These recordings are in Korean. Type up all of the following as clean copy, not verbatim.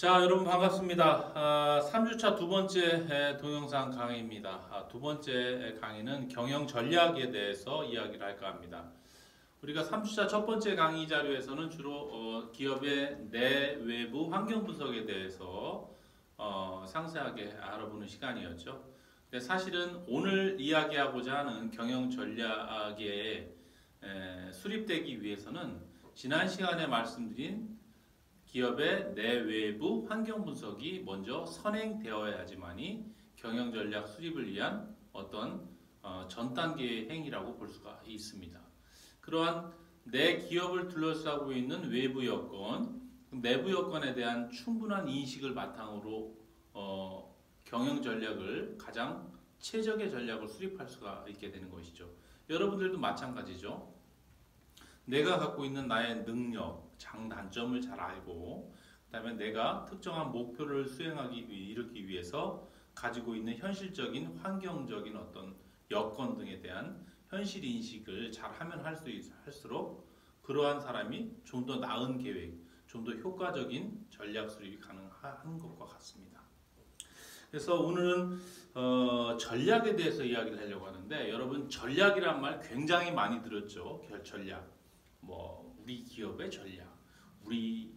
자, 여러분 반갑습니다. 3주차 두 번째 동영상 강의입니다. 두 번째 강의는 경영 전략에 대해서 이야기를 할까 합니다. 우리가 3주차 첫 번째 강의 자료에서는 주로 기업의 내 외부 환경 분석에 대해서 상세하게 알아보는 시간이었죠. 근데 사실은 오늘 이야기하고자 하는 경영 전략에 수립되기 위해서는 지난 시간에 말씀드린 기업의 내외부 환경 분석이 먼저 선행되어야지만이 경영 전략 수립을 위한 어떤 전 단계의 행위라고 볼 수가 있습니다. 그러한 내 기업을 둘러싸고 있는 외부 여건, 내부 여건에 대한 충분한 인식을 바탕으로 경영 전략을 가장 최적의 전략을 수립할 수가 있게 되는 것이죠. 여러분들도 마찬가지죠. 내가 갖고 있는 나의 능력, 장단점을 잘 알고, 그다음에 내가 특정한 목표를 이루기 위해서 가지고 있는 현실적인, 환경적인 어떤 여건 등에 대한 현실 인식을 잘 하면 할수록 그러한 사람이 좀 더 나은 계획, 좀 더 효과적인 전략 수립이 가능한 것과 같습니다. 그래서 오늘은 전략에 대해서 이야기를 하려고 하는데, 여러분 전략이란 말 굉장히 많이 들었죠. 전략. 우리 기업의 전략, 우리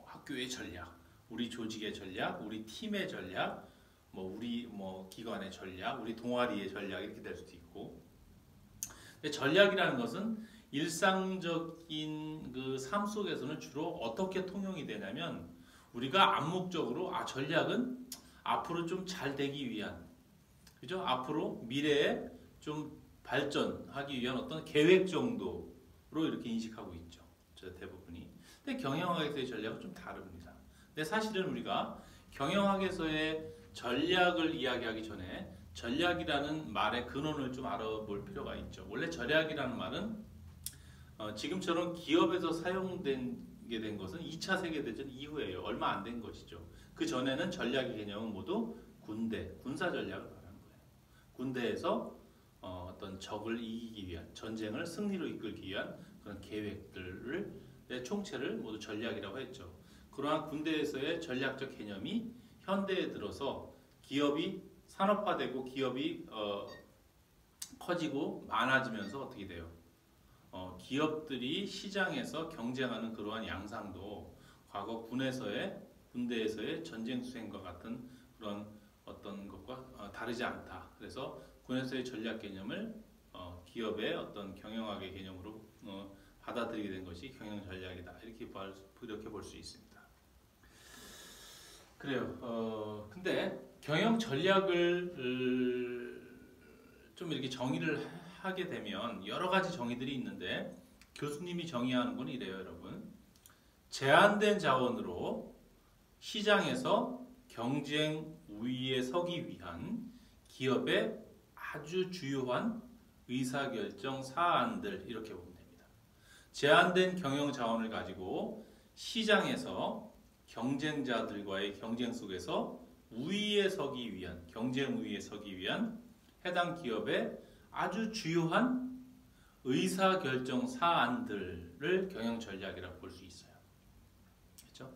학교의 전략, 우리 조직의 전략, 우리 팀의 전략, 우리 기관의 전략, 우리 동아리의 전략 이렇게 될 수도 있고. 근데 전략이라는 것은 일상적인 그 삶 속에서는 주로 어떻게 통용이 되냐면, 우리가 암묵적으로 전략은 앞으로 좀 잘 되기 위한, 그죠? 앞으로 미래에 좀 발전하기 위한 어떤 계획 정도 로 이렇게 인식하고 있죠. 저 대부분이. 근데 경영학에서의 전략은 좀 다릅니다. 근데 사실은 우리가 경영학에서의 전략을 이야기하기 전에 전략이라는 말의 근원을 좀 알아볼 필요가 있죠. 원래 전략이라는 말은 지금처럼 기업에서 사용되게 된 것은 2차 세계대전 이후에요. 얼마 안 된 것이죠. 그 전에는 전략의 개념은 모두 군사 전략을 말하는 거예요. 군대에서 어떤 적을 이기기 위한, 전쟁을 승리로 이끌기 위한 그런 계획들을 총체를 모두 전략이라고 했죠. 그러한 군대에서의 전략적 개념이 현대에 들어서 기업이 산업화되고 기업이 커지고 많아지면서 어떻게 돼요? 기업들이 시장에서 경쟁하는 그러한 양상도 과거 군대에서의 전쟁 수행과 같은 그런 어떤 것과 다르지 않다. 그래서 군에서의 전략 개념을 기업의 어떤 경영학의 개념으로 받아들이게 된 것이 경영 전략이다. 이렇게 볼 수 있습니다. 그래요. 근데 경영 전략을 좀 이렇게 정의를 하게 되면 여러 가지 정의들이 있는데, 교수님이 정의하는 건 이래요, 여러분. 제한된 자원으로 시장에서 경쟁 우위에 서기 위한 기업의 아주 주요한 의사결정 사안들, 이렇게 보면 됩니다. 제한된 경영 자원을 가지고 시장에서 경쟁자들과의 경쟁 속에서 경쟁 우위에 서기 위한 해당 기업의 아주 주요한 의사결정 사안들을 경영 전략이라고 볼 수 있어요. 그렇죠?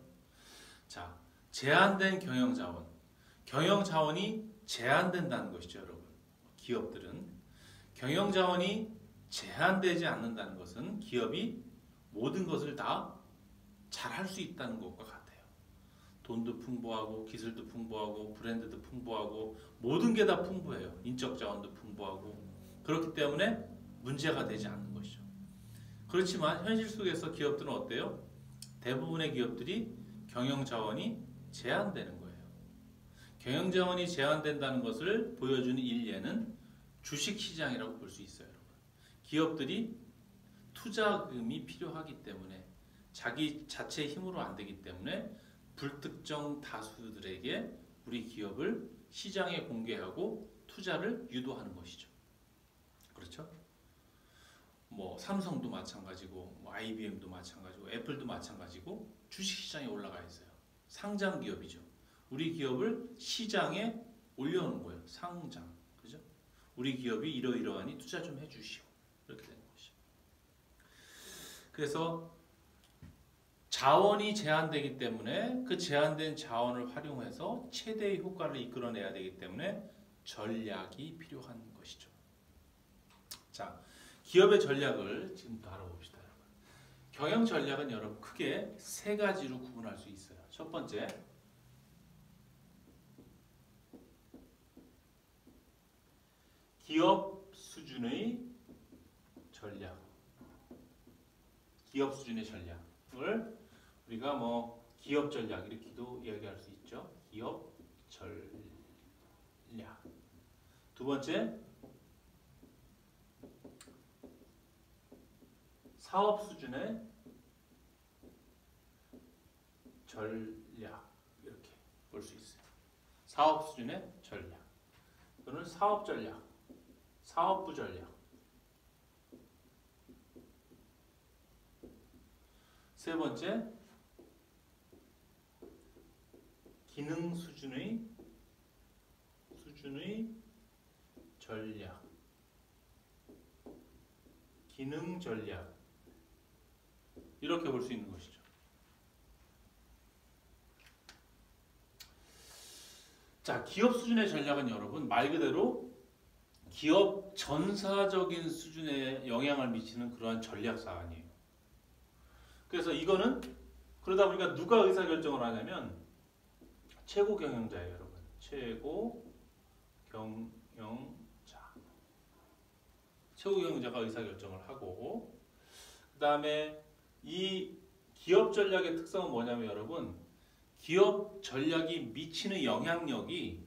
자, 제한된 경영 자원이 제한된다는 것이죠, 여러분. 기업들은 경영 자원이 제한되지 않는다는 것은 기업이 모든 것을 다 잘할 수 있다는 것과 같아요. 돈도 풍부하고, 기술도 풍부하고, 브랜드도 풍부하고, 모든 게 다 풍부해요. 인적 자원도 풍부하고. 그렇기 때문에 문제가 되지 않는 것이죠. 그렇지만 현실 속에서 기업들은 어때요? 대부분의 기업들이 경영 자원이 제한되는 거예요. 경영 자원이 제한된다는 것을 보여주는 일례는 주식시장이라고 볼 수 있어요. 여러분. 기업들이 투자금이 필요하기 때문에, 자기 자체 힘으로 안 되기 때문에 불특정 다수들에게 우리 기업을 시장에 공개하고 투자를 유도하는 것이죠. 그렇죠? 삼성도 마찬가지고, IBM도 마찬가지고, 애플도 마찬가지고, 주식시장에 올라가 있어요. 상장 기업이죠. 우리 기업을 시장에 올려놓은 거예요. 상장. 그죠? 우리 기업이 이러이러하니 투자 좀 해주시오. 이렇게 되는 것이죠. 그래서 자원이 제한되기 때문에 그 제한된 자원을 활용해서 최대의 효과를 이끌어내야 되기 때문에 전략이 필요한 것이죠. 자, 기업의 전략을 지금부터 알아봅시다. 여러분. 경영 전략은 여러분 크게 세 가지로 구분할 수 있어요. 첫 번째, 기업 수준의 전략. 기업 수준의 전략을 우리가 뭐 기업 전략 이렇게도 이야기할 수 있죠. 기업 전략. 두 번째, 사업 수준의 전략 이렇게 볼 수 있어요. 사업 수준의 전략 또는 사업 전략, 사업부 전략. 세 번째, 기능 수준의 전략, 기능 전략 이렇게 볼 수 있는 것이죠. 자, 기업 수준의 전략은 여러분 말 그대로 기업 전사적인 수준에 영향을 미치는 그러한 전략 사안이에요. 그래서 이거는 그러다 보니까 누가 의사결정을 하냐면 최고 경영자예요, 여러분. 최고 경영자. 최고 경영자가 의사결정을 하고, 그 다음에 이 기업 전략의 특성은 뭐냐면 여러분, 기업 전략이 미치는 영향력이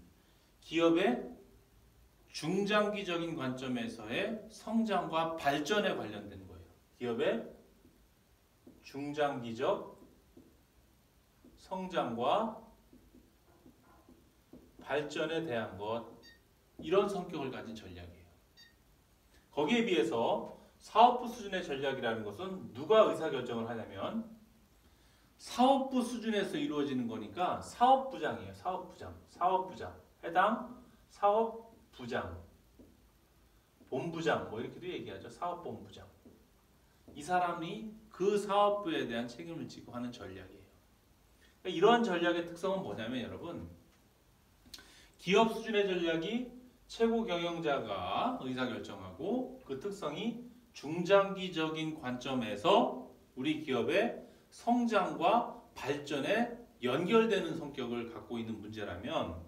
기업의 중장기적인 관점에서의 성장과 발전에 관련된 거예요. 기업의 중장기적 성장과 발전에 대한 것, 이런 성격을 가진 전략이에요. 거기에 비해서 사업부 수준의 전략이라는 것은 누가 의사결정을 하냐면 사업부 수준에서 이루어지는 거니까 사업부장이에요. 사업부장. 해당 사업부장, 본부장 뭐 이렇게도 얘기하죠. 사업본부장. 이 사람이 그 사업부에 대한 책임을 지고 하는 전략이에요. 그러니까 이러한 전략의 특성은 뭐냐면 여러분, 기업 수준의 전략이 최고 경영자가 의사결정하고 그 특성이 중장기적인 관점에서 우리 기업의 성장과 발전에 연결되는 성격을 갖고 있는 문제라면,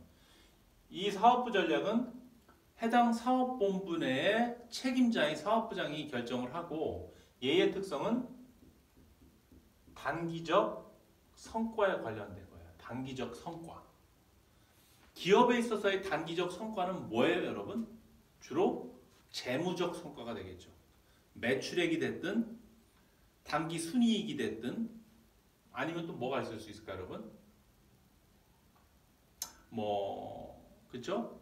이 사업부 전략은 해당 사업본부 내의 책임자인 사업부장이 결정을 하고, 얘의 특성은 단기적 성과에 관련된 거예요. 단기적 성과. 기업에 있어서의 단기적 성과는 뭐예요, 여러분? 주로 재무적 성과가 되겠죠. 매출액이 됐든 단기 순이익이 됐든, 아니면 또 뭐가 있을 수 있을까요, 여러분? 그쵸?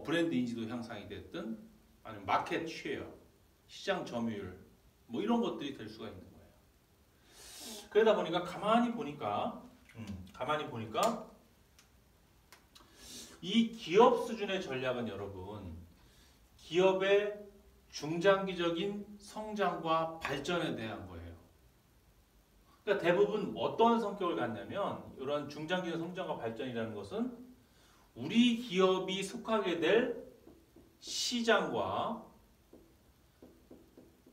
브랜드 인지도 향상이 됐든, 아니면 마켓 쉐어, 시장 점유율, 이런 것들이 될 수가 있는 거예요. 그러다 보니까 가만히 보니까 이 기업 수준의 전략은 여러분, 기업의 중장기적인 성장과 발전에 대한 거예요. 그러니까 대부분 어떤 성격을 갖냐면, 이런 중장기적 성장과 발전이라는 것은 우리 기업이 속하게 될 시장과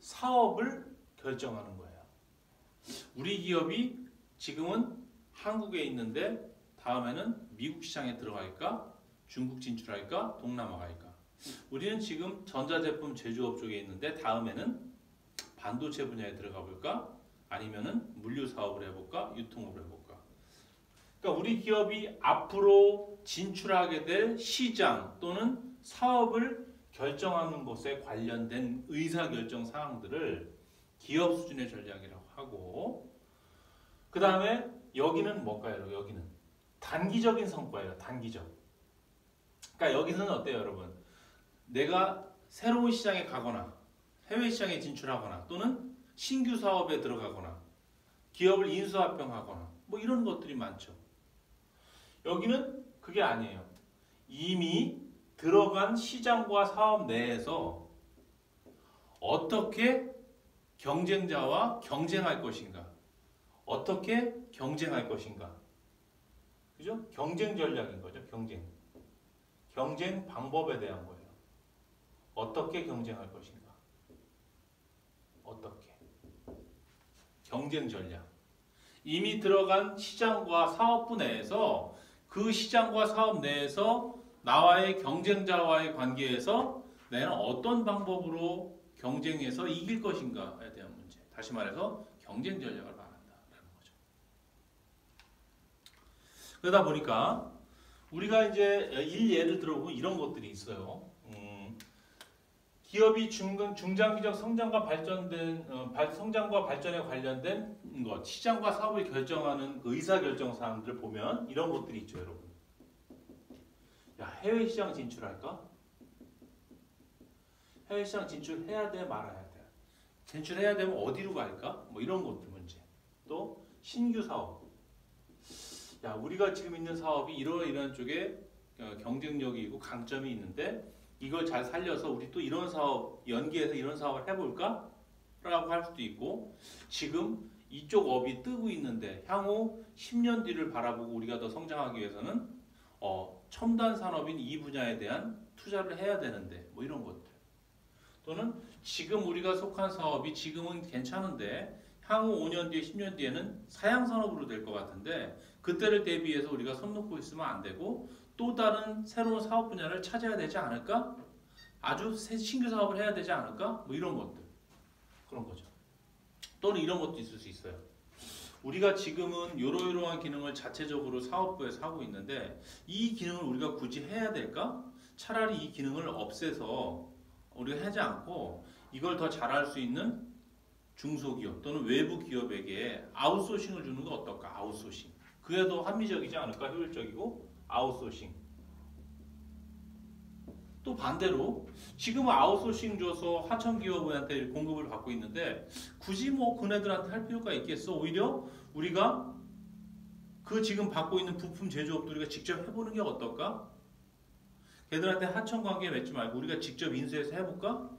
사업을 결정하는 거예요. 우리 기업이 지금은 한국에 있는데 다음에는 미국 시장에 들어갈까? 중국 진출할까? 동남아 갈까? 우리는 지금 전자제품 제조업 쪽에 있는데 다음에는 반도체 분야에 들어가 볼까? 아니면은 물류 사업을 해볼까? 유통업을 해볼까? 그러니까 우리 기업이 앞으로 진출하게 될 시장 또는 사업을 결정하는 것에 관련된 의사결정 사항들을 기업 수준의 전략이라고 하고, 그 다음에 여기는 뭘까요? 여기는 단기적인 성과예요. 단기적. 그러니까 여기서는 어때요, 여러분? 내가 새로운 시장에 가거나 해외 시장에 진출하거나 또는 신규 사업에 들어가거나 기업을 인수합병하거나 이런 것들이 많죠. 여기는 그게 아니에요. 이미 들어간 시장과 사업 내에서 어떻게 경쟁자와 경쟁할 것인가, 어떻게 경쟁할 것인가. 그죠? 경쟁 전략인 거죠. 경쟁 방법에 대한 거예요. 어떻게 경쟁할 것인가. 어떻게. 경쟁 전략. 이미 들어간 시장과 사업부 내에서 그 시장과 사업 내에서 나와의 경쟁자와의 관계에서 내는 어떤 방법으로 경쟁해서 이길 것인가에 대한 문제. 다시 말해서 경쟁 전략을 말한다라는 거죠. 그러다 보니까 우리가 이제 예를 들어보면 이런 것들이 있어요. 기업이 중장기적 성장과 성장과 발전에 관련된 것, 시장과 사업을 결정하는 그 의사결정 사항들을 보면 이런 것들이 있죠, 여러분. 야, 해외 시장 진출할까? 해외 시장 진출해야 돼, 말아야 돼. 진출해야 되면 어디로 갈까? 뭐 이런 것들 문제. 또 신규 사업. 야, 우리가 지금 있는 사업이 이런 쪽에 경쟁력이 있고 강점이 있는데 이걸 잘 살려서 우리 또 이런 사업 연계해서 이런 사업을 해볼까? 라고 할 수도 있고 지금 이쪽 업이 뜨고 있는데 향후 10년 뒤를 바라보고 우리가 더 성장하기 위해서는 첨단 산업인 이 분야에 대한 투자를 해야 되는데 뭐 이런 것들 또는 지금 우리가 속한 사업이 지금은 괜찮은데 향후 5년 뒤에 10년 뒤에는 사양 산업으로 될 것 같은데 그때를 대비해서 우리가 손 놓고 있으면 안 되고 또 다른 새로운 사업 분야를 찾아야 되지 않을까? 아주 신규 사업을 해야 되지 않을까? 뭐 이런 것들. 그런 거죠. 또는 이런 것도 있을 수 있어요. 우리가 지금은 이러이러한 기능을 자체적으로 사업부에서 하고 있는데 이 기능을 우리가 굳이 해야 될까? 차라리 이 기능을 없애서 우리가 하지 않고 이걸 더 잘할 수 있는 중소기업 또는 외부 기업에게 아웃소싱을 주는 거 어떨까? 아웃소싱. 그게 더 합리적이지 않을까? 효율적이고 아웃소싱. 또 반대로 지금은 아웃소싱 줘서 하청 기업한테 공급을 받고 있는데 굳이 뭐 그네들한테 할 필요가 있겠어? 오히려 우리가 그 지금 받고 있는 부품 제조업도 우리가 직접 해보는 게 어떨까? 걔들한테 하청 관계 맺지 말고 우리가 직접 인수해서 해볼까?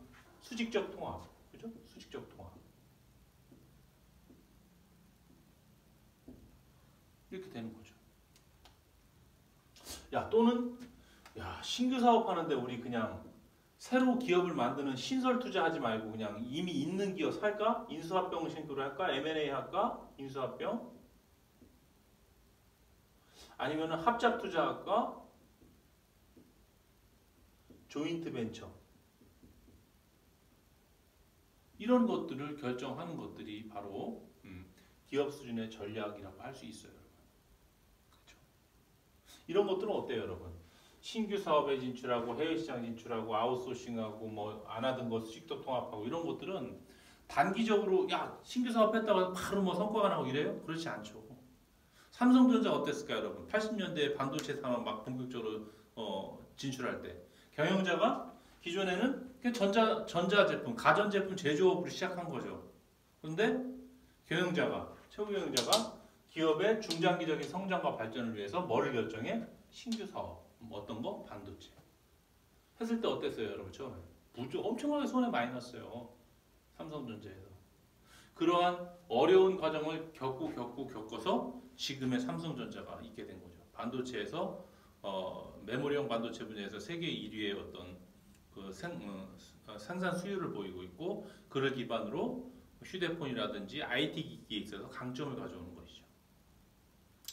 수직적 통합. 그죠? 수직적 통합. 이렇게 되는 거죠. 야, 또는 신규 사업하는데 우리 그냥 새로 기업을 만드는 신설 투자하지 말고 그냥 이미 있는 기업 살까? 인수합병 신도를 할까? M&A 할까? 인수합병? 아니면 합작 투자할까? 조인트 벤처. 이런 것들을 결정하는 것들이 바로 기업 수준의 전략이라고 할 수 있어요. 그렇죠? 이런 것들은 어때요, 여러분? 신규 사업에 진출하고 해외 시장 진출하고 아웃소싱하고 뭐 안 하던 거 수직적 통합하고 이런 것들은 단기적으로 신규 사업 했다고 바로 뭐 성과가 나고 이래요? 그렇지 않죠. 삼성전자 어땠을까요, 여러분? 80년대에 반도체 산업 막 본격적으로 진출할 때 경영자가 기존에는 전자제품, 가전제품 제조업으로 시작한 거죠. 그런데 최고 경영자가 기업의 중장기적인 성장과 발전을 위해서 뭐를 결정해? 신규 사업. 어떤 거? 반도체. 했을 때 어땠어요, 여러분? 처음에 엄청나게 손해 많이 났어요. 삼성전자에서. 그러한 어려운 과정을 겪어서 지금의 삼성전자가 있게 된 거죠. 반도체에서 메모리형 반도체 분야에서 세계 1위의 어떤 그 생산 수율을 보이고 있고 그를 기반으로 휴대폰이라든지 IT 기기에 있어서 강점을 가져오는 것이죠.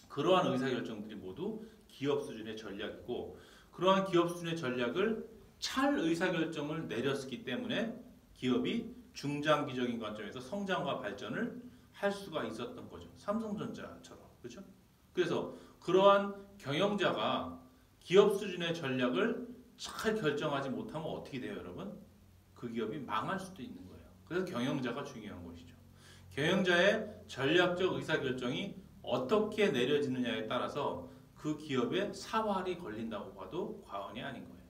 그러한 의사결정들이 모두 기업 수준의 전략이고 그러한 기업 수준의 전략을 잘 의사결정을 내렸기 때문에 기업이 중장기적인 관점에서 성장과 발전을 할 수가 있었던 거죠. 삼성전자처럼. 그렇죠? 그래서 그러한 경영자가 기업 수준의 전략을 잘 결정하지 못하면 어떻게 돼요, 여러분? 그 기업이 망할 수도 있는 거예요. 그래서 경영자가 중요한 것이죠. 경영자의 전략적 의사결정이 어떻게 내려지느냐에 따라서 그 기업의 사활이 걸린다고 봐도 과언이 아닌 거예요.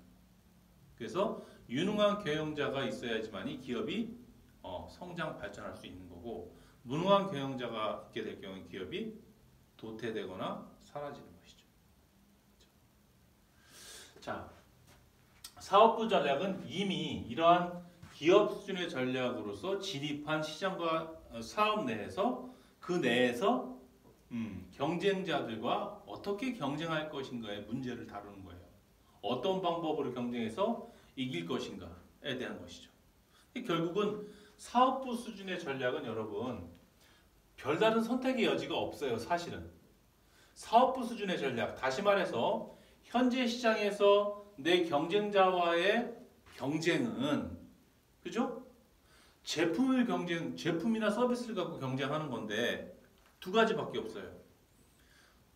그래서 유능한 경영자가 있어야지만이 기업이 성장 발전할 수 있는 거고 무능한 경영자가 있게 될 경우 기업이 도태되거나 사라지는 것이죠. 자, 사업부 전략은 이미 이러한 기업 수준의 전략으로서 진입한 시장과 사업 내에서 그 그 내에서 경쟁자들과 어떻게 경쟁할 것인가의 문제를 다루는 거예요. 어떤 방법으로 경쟁해서 이길 것인가에 대한 것이죠. 결국은 사업부 수준의 전략은 여러분 별다른 선택의 여지가 없어요. 사실은 사업부 수준의 전략, 다시 말해서 현재 시장에서 내 경쟁자와의 경쟁은, 그죠? 제품이나 서비스를 갖고 경쟁하는 건데 두 가지밖에 없어요.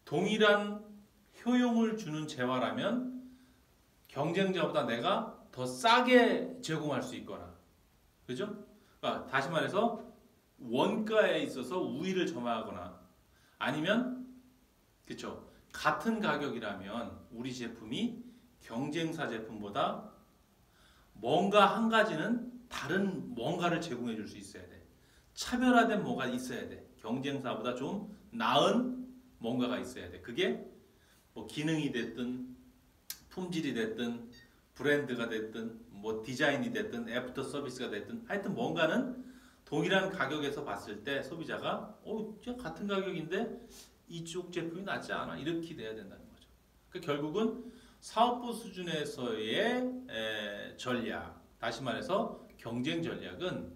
동일한 효용을 주는 재화라면 경쟁자보다 내가 더 싸게 제공할 수 있거나, 그죠? 그러니까 다시 말해서 원가에 있어서 우위를 점하거나, 아니면 그렇죠, 같은 가격이라면 우리 제품이 경쟁사 제품보다 뭔가 한 가지는 다른 뭔가를 제공해 줄 수 있어야 돼. 차별화된 뭐가 있어야 돼. 경쟁사보다 좀 나은 뭔가가 있어야 돼. 그게 뭐 기능이 됐든 품질이 됐든 브랜드가 됐든 뭐 디자인이 됐든 애프터 서비스가 됐든 하여튼 뭔가는 동일한 가격에서 봤을 때 소비자가 같은 가격인데 이쪽 제품이 낫지 않아? 이렇게 돼야 된다는 거죠. 그러니까 결국은 사업부 수준에서의 전략, 다시 말해서 경쟁 전략은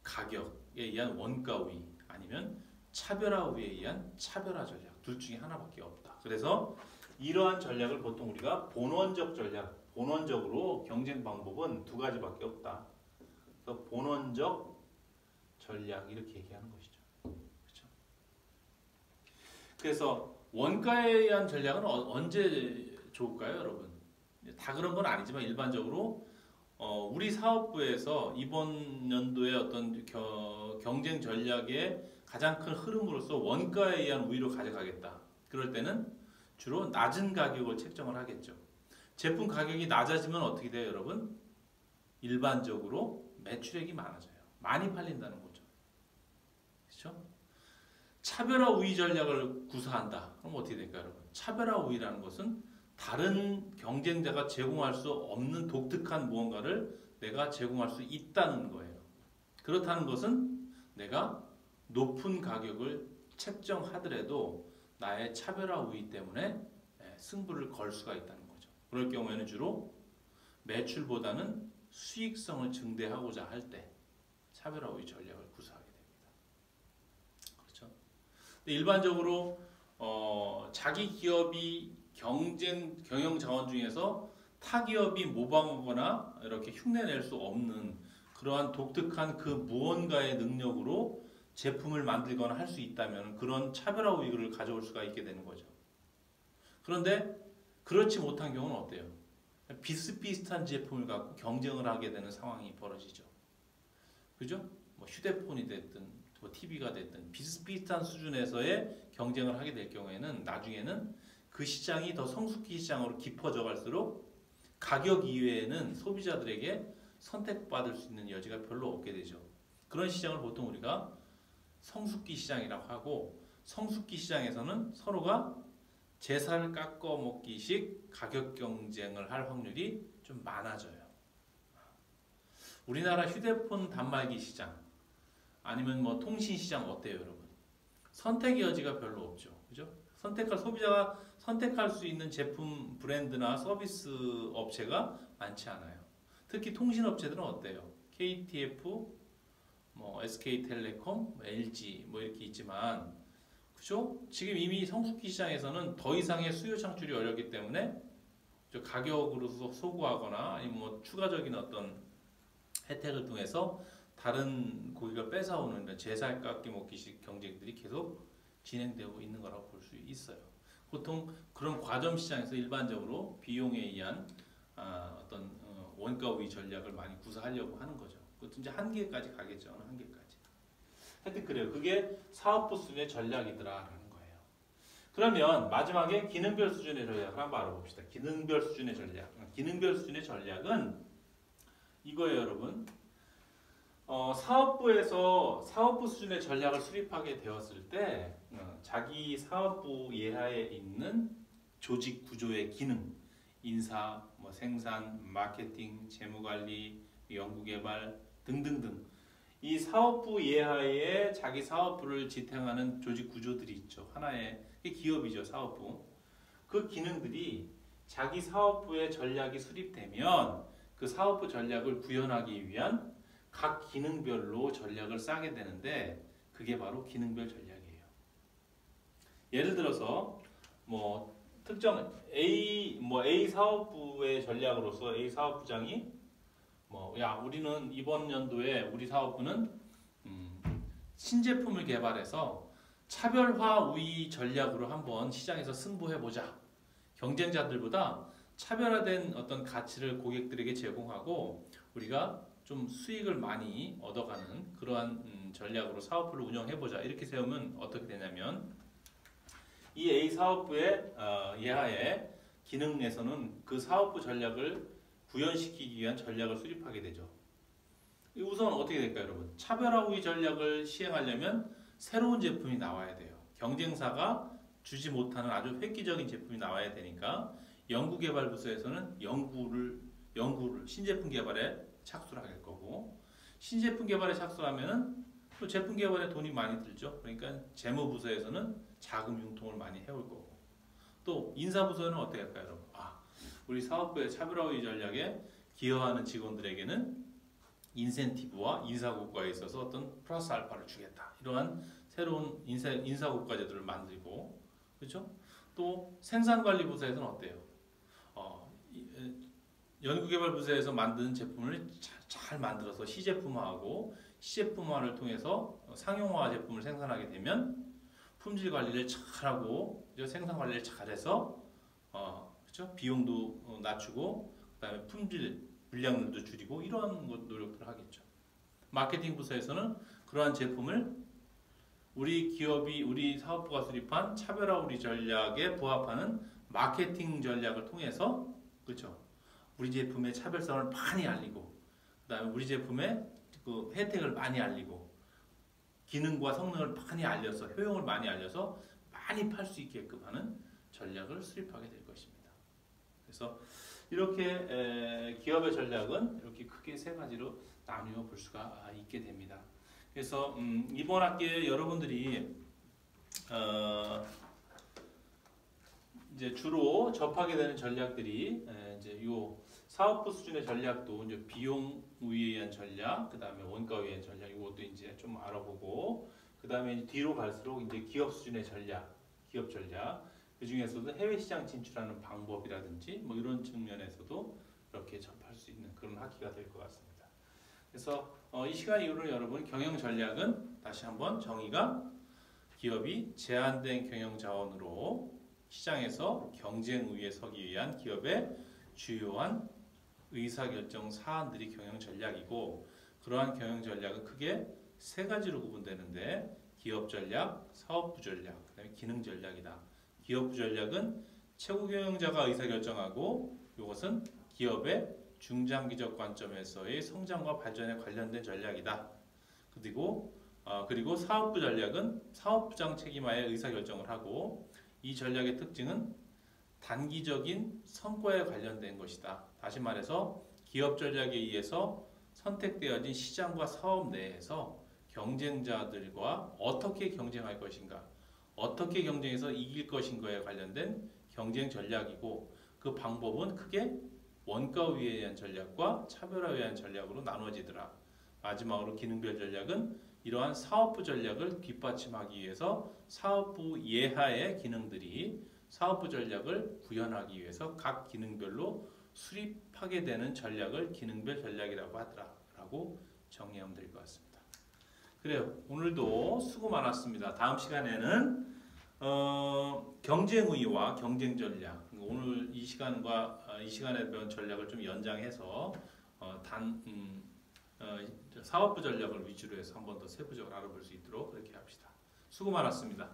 가격에 의한 원가 우위 아니면 차별화 우위에 의한 차별화 전략, 둘 중에 하나밖에 없다. 그래서 이러한 전략을 보통 우리가 본원적 전략, 본원적으로 경쟁 방법은 두 가지밖에 없다. 그래서 본원적 전략 이렇게 얘기하는 것이죠. 그렇죠? 그래서 원가에 의한 전략은 언제 좋을까요, 여러분? 다 그런 건 아니지만 일반적으로 우리 사업부에서 이번 연도에 어떤 경쟁 전략의 가장 큰 흐름으로서 원가에 의한 우위로 가져가겠다. 그럴 때는 주로 낮은 가격을 책정을 하겠죠. 제품 가격이 낮아지면 어떻게 돼요, 여러분? 일반적으로 매출액이 많아져요. 많이 팔린다는 거죠. 그렇죠? 차별화 우위 전략을 구사한다. 그럼 어떻게 될까요, 여러분? 차별화 우위라는 것은 다른 경쟁자가 제공할 수 없는 독특한 무언가를 내가 제공할 수 있다는 거예요. 그렇다는 것은 내가 높은 가격을 책정하더라도 나의 차별화 우위 때문에 승부를 걸 수가 있다는 거죠. 그럴 경우에는 주로 매출보다는 수익성을 증대하고자 할 때 차별화 우위 전략을 구사하게 됩니다. 그렇죠? 근데 일반적으로 자기 기업이 경영 자원 중에서 타 기업이 모방하거나 이렇게 흉내낼 수 없는 그러한 독특한 그 무언가의 능력으로 제품을 만들거나 할 수 있다면 그런 차별화 우위를 가져올 수가 있게 되는 거죠. 그런데 그렇지 못한 경우는 어때요? 비슷비슷한 제품을 갖고 경쟁을 하게 되는 상황이 벌어지죠. 그죠? 뭐 휴대폰이 됐든 뭐 TV가 됐든 비슷비슷한 수준에서의 경쟁을 하게 될 경우에는 나중에는 그 시장이 더 성숙기 시장으로 깊어져 갈수록 가격 이외에는 소비자들에게 선택받을 수 있는 여지가 별로 없게 되죠. 그런 시장을 보통 우리가 성숙기 시장이라고 하고, 성숙기 시장에서는 서로가 제살을 깎아 먹기식 가격 경쟁을 할 확률이 좀 많아져요. 우리나라 휴대폰 단말기 시장 아니면 뭐 통신 시장 어때요, 여러분? 선택의 여지가 별로 없죠. 그죠? 소비자가 선택할 수 있는 제품 브랜드나 서비스 업체가 많지 않아요. 특히 통신 업체들은 어때요? KTF, 뭐 SK텔레콤, LG 뭐 이렇게 있지만, 그죠? 지금 이미 성숙기 시장에서는 더 이상의 수요 창출이 어렵기 때문에 가격으로 소구하거나 아니면 뭐 추가적인 어떤 혜택을 통해서 다른 고객을 뺏어오는 제살 깎기 먹기식 경쟁들이 계속 진행되고 있는 거라고 볼 수 있어요. 보통 그런 과점 시장에서 일반적으로 비용에 의한 어떤 원가 우위 전략을 많이 구사하려고 하는 거죠. 그것도 이제 한계까지 가겠죠. 어느 한계까지. 하여튼 그래요. 그게 사업부 수준의 전략이더라라는 거예요. 그러면 마지막에 기능별 수준의 전략을 한번 알아봅시다. 기능별 수준의 전략. 기능별 수준의 전략은 이거예요, 여러분. 사업부에서 사업부 수준의 전략을 수립하게 되었을 때 자기 사업부 예하에 있는 조직 구조의 기능, 인사, 뭐 생산, 마케팅, 재무관리, 연구개발 등등등 이 사업부 예하에 자기 사업부를 지탱하는 조직 구조들이 있죠. 하나의 기업이죠, 사업부. 그 기능들이 자기 사업부의 전략이 수립되면 그 사업부 전략을 구현하기 위한 각 기능별로 전략을 짜게 되는데 그게 바로 기능별 전략이에요. 예를 들어서 뭐 특정 A 사업부의 전략으로서 A 사업부장이 우리는 이번 연도에 우리 사업부는 신제품을 개발해서 차별화 우위 전략으로 한번 시장에서 승부해보자. 경쟁자들보다 차별화된 어떤 가치를 고객들에게 제공하고 우리가 좀 수익을 많이 얻어가는 그러한 전략으로 사업부를 운영해보자. 이렇게 세우면 어떻게 되냐면 이 A 사업부의 예하의 기능에서는 그 사업부 전략을 구현시키기 위한 전략을 수립하게 되죠. 우선 어떻게 될까요, 여러분? 차별화 우위 전략을 시행하려면 새로운 제품이 나와야 돼요. 경쟁사가 주지 못하는 아주 획기적인 제품이 나와야 되니까 연구개발부서에서는 연구를 신제품 개발에 착수를 하게 될 거고, 신제품 개발에 착수하면은 또 제품 개발에 돈이 많이 들죠. 그러니까 재무부서에서는 자금 융통을 많이 해올 거고, 또 인사부서는 어떻게 할까요, 여러분? 우리 사업부의 차별화의 전략에 기여하는 직원들에게는 인센티브와 인사고과에 있어서 어떤 플러스 알파를 주겠다. 이러한 새로운 인사고과제도를 만들고, 그렇죠? 또 생산관리부서에서는 어때요? 연구개발부서에서 만든 제품을 잘 만들어서 시제품화하고 시제품화를 통해서 상용화 제품을 생산하게 되면 품질 관리를 잘하고 생산 관리를 잘해서 그렇죠? 비용도 낮추고 그다음에 품질 물량률도 줄이고 이러한 노력들을 하겠죠. 마케팅 부서에서는 그러한 제품을 우리 사업부가 수립한 차별화 우리 전략에 부합하는 마케팅 전략을 통해서 그렇죠. 우리 제품의 차별성을 많이 알리고 그다음에 우리 제품의 그 혜택을 많이 알리고 기능과 성능을 많이 알려서 효용을 많이 알려서 많이 팔 수 있게끔 하는 전략을 수립하게 될 것입니다. 그래서 이렇게 기업의 전략은 이렇게 크게 세 가지로 나누어 볼 수가 있게 됩니다. 그래서 이번 학기에 여러분들이 이제 주로 접하게 되는 전략들이 이제 요 사업부 수준의 전략도 이제 비용 우위에 의한 전략, 그 다음에 원가 우위에 의한 전략 이것도 이제 좀 알아보고, 그 다음에 뒤로 갈수록 이제 기업 수준의 전략, 기업 전략. 그 중에서도 해외 시장 진출하는 방법이라든지 뭐 이런 측면에서도 이렇게 접할 수 있는 그런 학기가 될 것 같습니다. 그래서 이 시간 이후로 여러분 경영 전략은 다시 한번 정의가 기업이 제한된 경영 자원으로 시장에서 경쟁 우위에 서기 위한 기업의 주요한 의사결정 사안들이 경영 전략이고, 그러한 경영 전략은 크게 세 가지로 구분되는데 기업 전략, 사업부 전략, 그다음에 기능 전략이다. 기업부 전략은 최고 경영자가 의사결정하고 이것은 기업의 중장기적 관점에서의 성장과 발전에 관련된 전략이다. 그리고 사업부 전략은 사업부장 책임하에 의사결정을 하고 이 전략의 특징은 단기적인 성과에 관련된 것이다. 다시 말해서 기업 전략에 의해서 선택되어진 시장과 사업 내에서 경쟁자들과 어떻게 경쟁할 것인가, 어떻게 경쟁해서 이길 것인가에 관련된 경쟁 전략이고, 그 방법은 크게 원가 우위에 의한 전략과 차별화에 의한 전략으로 나눠지더라. 마지막으로 기능별 전략은 이러한 사업부 전략을 뒷받침하기 위해서 사업부 예하의 기능들이 사업부 전략을 구현하기 위해서 각 기능별로 수립하게 되는 전략을 기능별 전략이라고 하더라라고 정리하면 될 것 같습니다. 그래요. 오늘도 수고 많았습니다. 다음 시간에는 경쟁 우위와 경쟁 전략, 오늘 이 시간에 배운 전략을 좀 연장해서 사업부 전략을 위주로 해서 한 번 더 세부적으로 알아볼 수 있도록 그렇게 합시다. 수고 많았습니다.